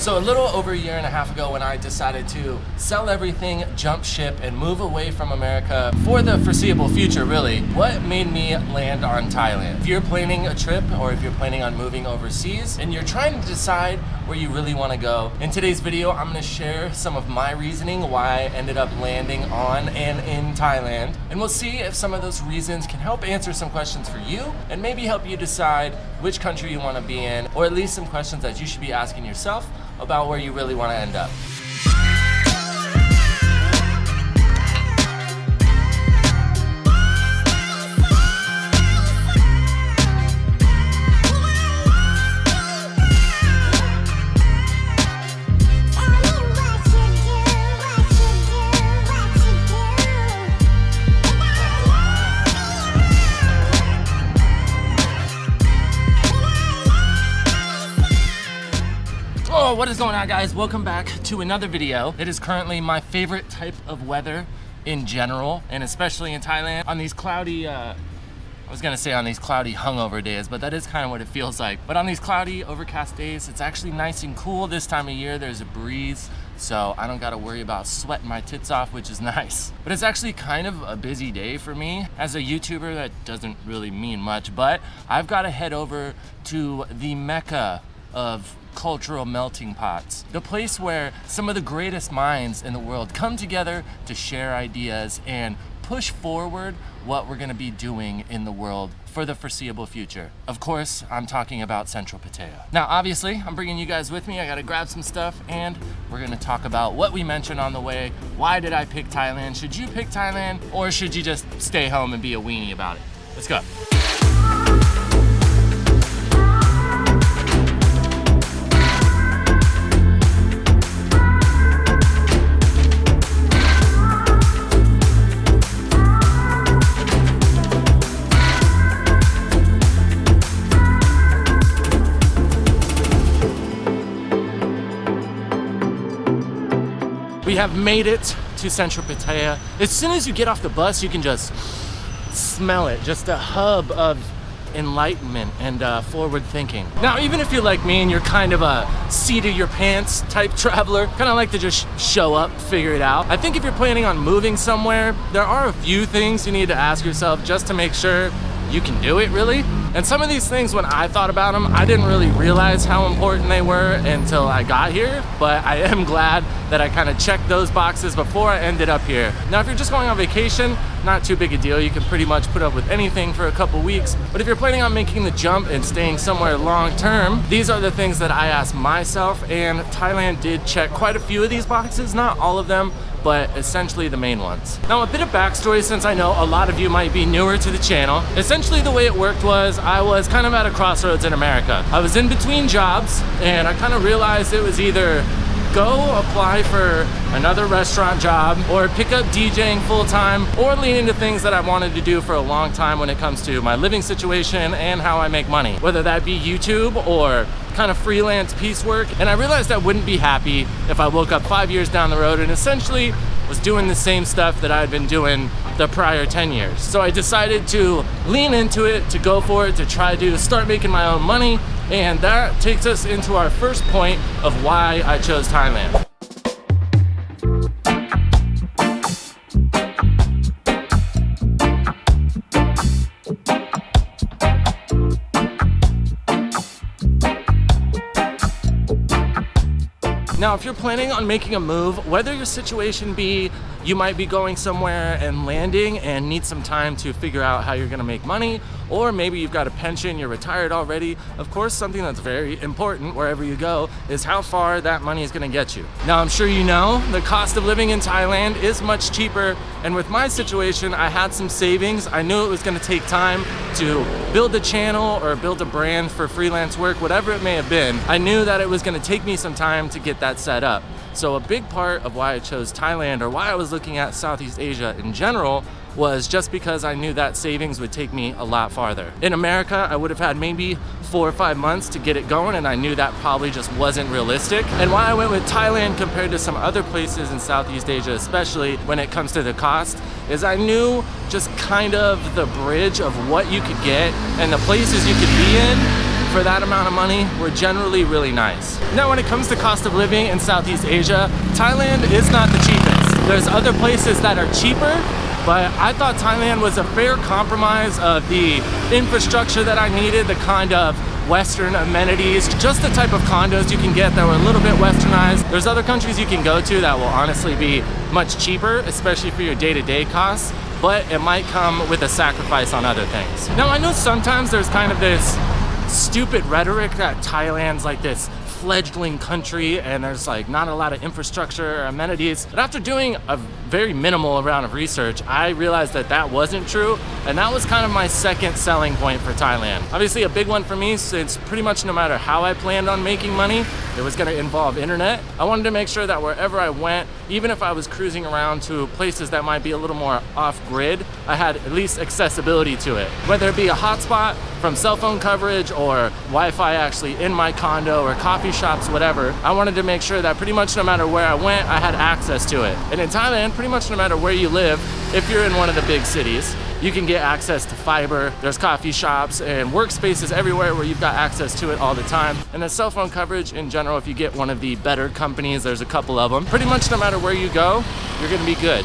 So a little over a year and a half ago when I decided to sell everything, jump ship, and move away from America for the foreseeable future, really, what made me land on Thailand? If you're planning a trip or if you're planning on moving overseas and you're trying to decide where you really want to go, in today's video, I'm going to share some of my reasoning why I ended up landing on and in Thailand. And we'll see if some of those reasons can help answer some questions for you and maybe help you decide which country you want to be in, or at least some questions that you should be asking yourself about where you really want to end up. What is going on, guys? Welcome back to another video. It is currently my favorite type of weather in general, and especially in Thailand on these cloudy, I was gonna say on these cloudy hungover days, but that is kind of what it feels like. But on these cloudy overcast days, it's actually nice and cool this time of year. There's a breeze, so I don't gotta worry about sweating my tits off, which is nice. But it's actually kind of a busy day for me. As a YouTuber, that doesn't really mean much, but I've gotta head over to the Mecca of cultural melting pots, the place where some of the greatest minds in the world come together to share ideas and push forward what we're going to be doing in the world for the foreseeable future. Of course, I'm talking about Central Pattaya. Now, obviously, I'm bringing you guys with me. I got to grab some stuff and we're going to talk about what we mentioned on the way. Why did I pick Thailand? Should you pick Thailand, or should you just stay home and be a weenie about it? Let's go. We have made it to Central Pattaya. As soon as you get off the bus, you can just smell it. Just a hub of enlightenment and forward thinking. Now, even if you're like me and you're kind of a seat of your pants type traveler, kind of like to just show up, figure it out, I think if you're planning on moving somewhere, there are a few things you need to ask yourself just to make sure you can do it, really. And some of these things, when I thought about them, I didn't really realize how important they were until I got here, but I am glad that I kind of checked those boxes before I ended up here. Now, if you're just going on vacation, not too big a deal. You can pretty much put up with anything for a couple weeks. But if you're planning on making the jump and staying somewhere long term, these are the things that I asked myself, and Thailand did check quite a few of these boxes, not all of them, but essentially the main ones. Now, a bit of backstory, since I know a lot of you might be newer to the channel. Essentially, the way it worked was I was kind of at a crossroads in America. I was in between jobs, and I kind of realized it was either go apply for another restaurant job or pick up DJing full-time, or lean into things that I wanted to do for a long time when it comes to my living situation and how I make money, whether that be YouTube or kind of freelance piecework. And I realized I wouldn't be happy if I woke up 5 years down the road and essentially was doing the same stuff that I had been doing the prior 10 years. So I decided to lean into it, to go for it, to try to start making my own money. And that takes us into our first point of why I chose Thailand. Now, if you're planning on making a move, whether your situation be you might be going somewhere and landing and need some time to figure out how you're gonna make money, or maybe you've got a pension, you're retired already, of course, something that's very important wherever you go is how far that money is gonna get you. Now, I'm sure you know the cost of living in Thailand is much cheaper, and with my situation, I had some savings. I knew it was gonna take time to build a channel or build a brand for freelance work, whatever it may have been. I knew that it was gonna take me some time to get that set up. So a big part of why I chose Thailand, or why I was looking at Southeast Asia in general, was just because I knew that savings would take me a lot farther. In America, I would have had maybe 4 or 5 months to get it going, and I knew that probably just wasn't realistic. And why I went with Thailand compared to some other places in Southeast Asia, especially when it comes to the cost, is I knew just kind of the bridge of what you could get and the places you could be in for that amount of money were generally really nice. Now, when it comes to cost of living in Southeast Asia, Thailand is not the cheapest. There's other places that are cheaper, but I thought Thailand was a fair compromise of the infrastructure that I needed, the kind of Western amenities, just the type of condos you can get that were a little bit westernized. There's other countries you can go to that will honestly be much cheaper, especially for your day-to-day costs, but it might come with a sacrifice on other things. Now, I know sometimes there's kind of this stupid rhetoric that Thailand's like this fledgling country and there's like not a lot of infrastructure or amenities. But after doing a very minimal amount of research, I realized that that wasn't true, and that was kind of my second selling point for Thailand. Obviously a big one for me, since pretty much no matter how I planned on making money, it was going to involve internet. I wanted to make sure that wherever I went, even if I was cruising around to places that might be a little more off-grid, I had at least accessibility to it. Whether it be a hotspot from cell phone coverage or Wi-Fi actually in my condo or coffee shops, whatever, I wanted to make sure that pretty much no matter where I went, I had access to it. And in Thailand, pretty much no matter where you live, if you're in one of the big cities, you can get access to fiber. There's coffee shops and workspaces everywhere where you've got access to it all the time. And then cell phone coverage in general, if you get one of the better companies, there's a couple of them. Pretty much no matter where you go, you're gonna be good.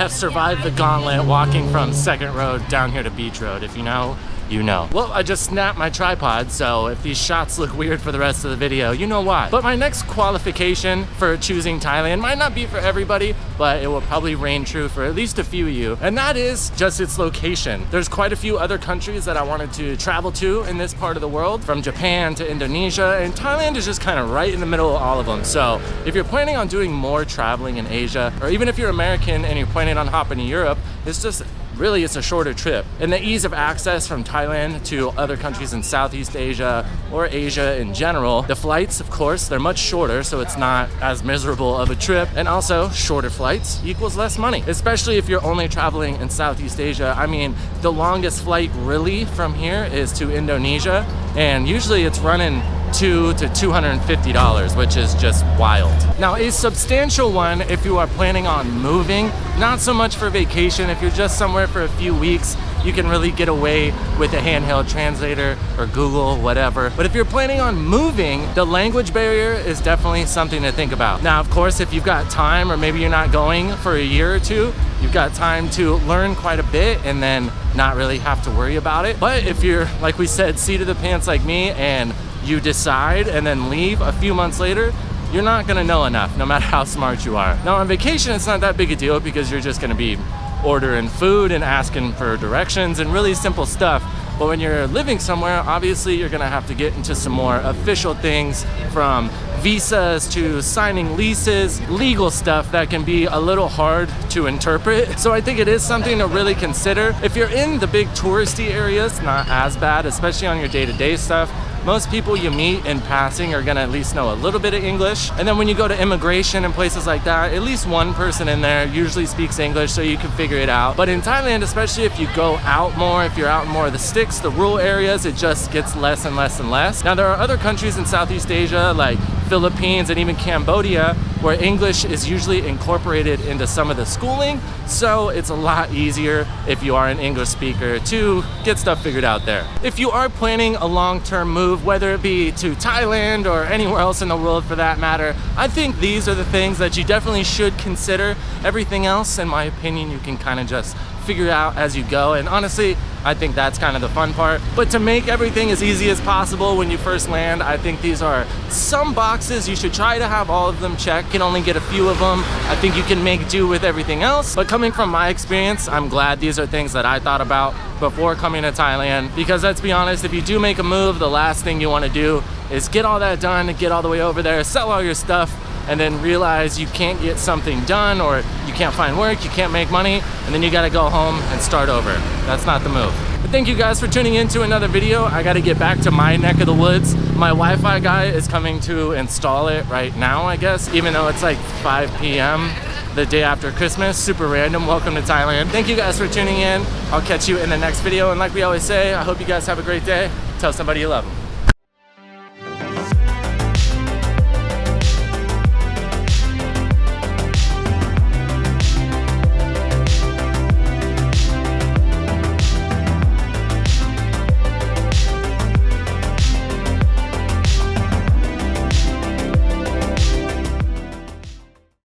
Survived the gauntlet walking from Second Road down here to Beach Road. If you know, you know. Well, I just snapped my tripod, so if these shots look weird for the rest of the video, you know why. But my next qualification for choosing Thailand might not be for everybody, but it will probably reign true for at least a few of you, and that is just its location. There's quite a few other countries that I wanted to travel to in this part of the world, from Japan to Indonesia, and Thailand is just kind of right in the middle of all of them. So if you're planning on doing more traveling in Asia, or even if you're American and you're planning on hopping to Europe, it's a shorter trip. And the ease of access from Thailand to other countries in Southeast Asia or Asia in general, the flights, of course, they're much shorter, so it's not as miserable of a trip. And also, shorter flights equals less money, especially if you're only traveling in Southeast Asia. I mean, the longest flight really from here is to Indonesia, and usually it's running $200 to $250, which is just wild. Now, a substantial one if you are planning on moving, not so much for vacation. If you're just somewhere for a few weeks, you can really get away with a handheld translator or Google, whatever. But if you're planning on moving, the language barrier is definitely something to think about. Now, of course, if you've got time, or maybe you're not going for a year or two, you've got time to learn quite a bit and then not really have to worry about it. But if you're, like we said, seat of the pants like me, and you decide and then leave a few months later, you're not gonna know enough, no matter how smart you are. Now, on vacation, it's not that big a deal because you're just gonna be ordering food and asking for directions and really simple stuff. But when you're living somewhere, obviously you're gonna have to get into some more official things, from visas to signing leases, legal stuff that can be a little hard to interpret. So I think it is something to really consider. If you're in the big touristy areas, not as bad, especially on your day-to-day stuff. Most people you meet in passing are gonna at least know a little bit of English. And then when you go to immigration and places like that, at least one person in there usually speaks English, so you can figure it out. But in Thailand, especially if you go out more, if you're out in more of the sticks, the rural areas, it just gets less and less and less. Now, there are other countries in Southeast Asia, like Philippines and even Cambodia, where English is usually incorporated into some of the schooling, so it's a lot easier if you are an English speaker to get stuff figured out there. If you are planning a long-term move, whether it be to Thailand or anywhere else in the world for that matter, I think these are the things that you definitely should consider. Everything else, in my opinion, you can kind of just figure out as you go, and honestly, I think that's kind of the fun part. But to make everything as easy as possible when you first land, I think these are some boxes you should try to have all of them checked. You can only get a few of them. I think you can make do with everything else. But coming from my experience, I'm glad these are things that I thought about before coming to Thailand, because let's be honest, if you do make a move, the last thing you want to do is get all that done, get all the way over there, sell all your stuff, and then realize you can't get something done, or you can't find work, you can't make money, and then you gotta go home and start over. That's not the move. But thank you guys for tuning in to another video. I got to get back to my neck of the woods. My Wi-Fi guy is coming to install it right now, I guess, even though it's like 5 p.m. the day after Christmas. Super random. Welcome to Thailand. Thank you guys for tuning in. I'll catch you in the next video. And like we always say, I hope you guys have a great day. Tell somebody you love them.